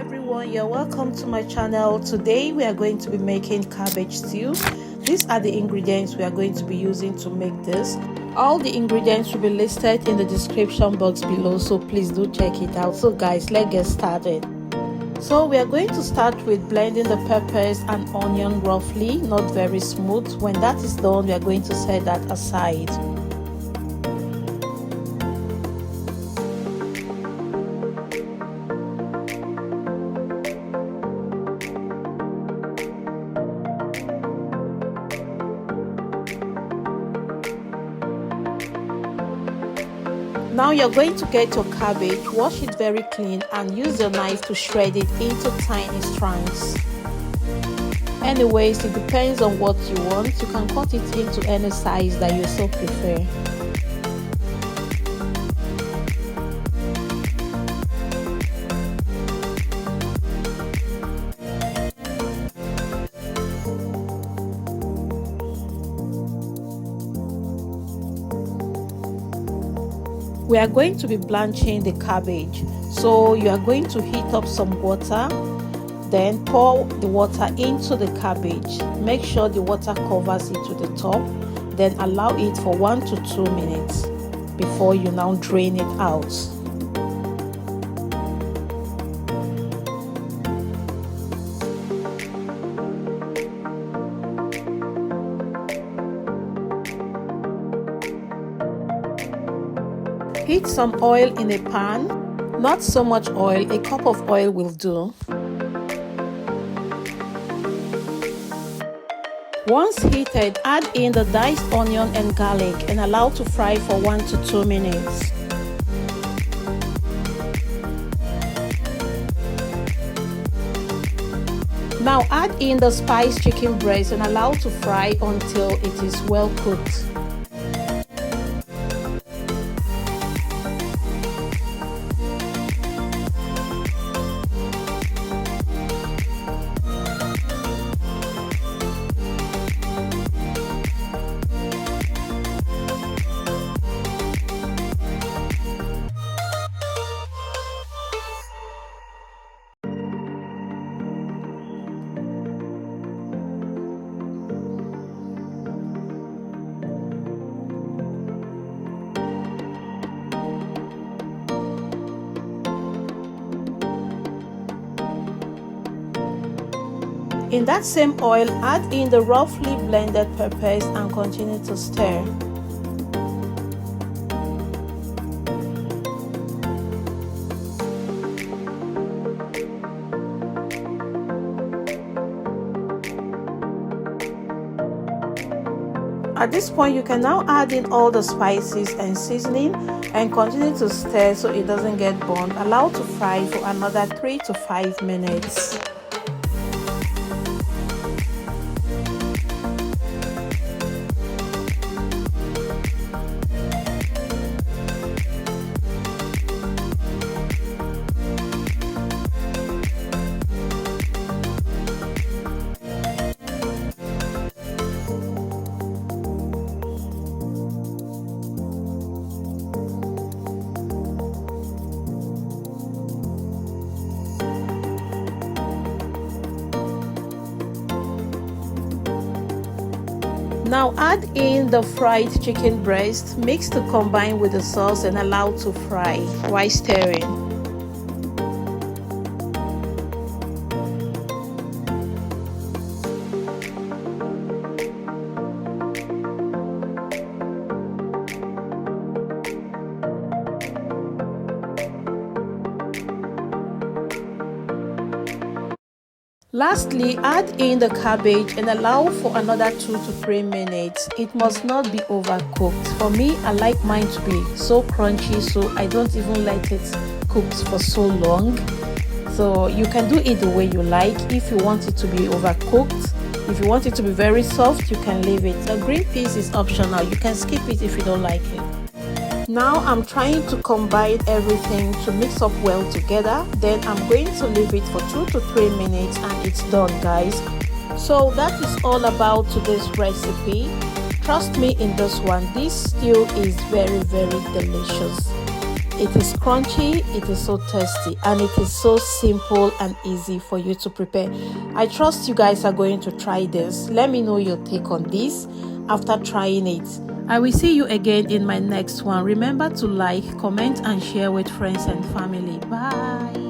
everyone, you're welcome to my channel. Today we are going to be making cabbage stew. These are the ingredients we are going to be using to make this. All the ingredients will be listed in the description box below, so please do check it out. So guys, let's get started. So we are going to start with blending the peppers and onion roughly, not very smooth. When that is done, we are going to set that aside. Now you're going to get your cabbage, wash it very clean and use your knife to shred it into tiny strands. Anyways, it depends on what you want. You can cut it into any size that you so prefer. We are going to be blanching the cabbage, so you are going to heat up some water, then pour the water into the cabbage. Make sure the water covers it to the top, then allow it for 1 to 2 minutes before you now drain it out. Heat some oil in a pan, not so much oil, a cup of oil will do. Once heated, add in the diced onion and garlic and allow to fry for 1 to 2 minutes. Now add in the spiced chicken breast and allow to fry until it is well cooked. In that same oil, add in the roughly blended peppers and continue to stir. At this point, you can now add in all the spices and seasoning and continue to stir so it doesn't get burnt. Allow to fry for another 3 to 5 minutes. Now add in the fried chicken breast, mix to combine with the sauce and allow to fry while stirring. Lastly, add in the cabbage and allow for another 2 to 3 minutes. It must not be overcooked. For me, I like mine to be so crunchy, so I don't even let it cooked for so long. So you can do it the way you like. If you want it to be overcooked, if you want it to be very soft, you can leave it. The green peas is optional. You can skip it if you don't like it. Now I'm trying to combine everything to mix up well together. Then I'm going to leave it for 2 to 3 minutes and it's done, guys. So that is all about today's recipe. Trust me in this one, this stew is very delicious. It is crunchy, it is so tasty, and it is so simple and easy for you to prepare. I trust you guys are going to try this. Let me know your take on this after trying it. I will see you again in my next one. Remember to like, comment, and share with friends and family. Bye.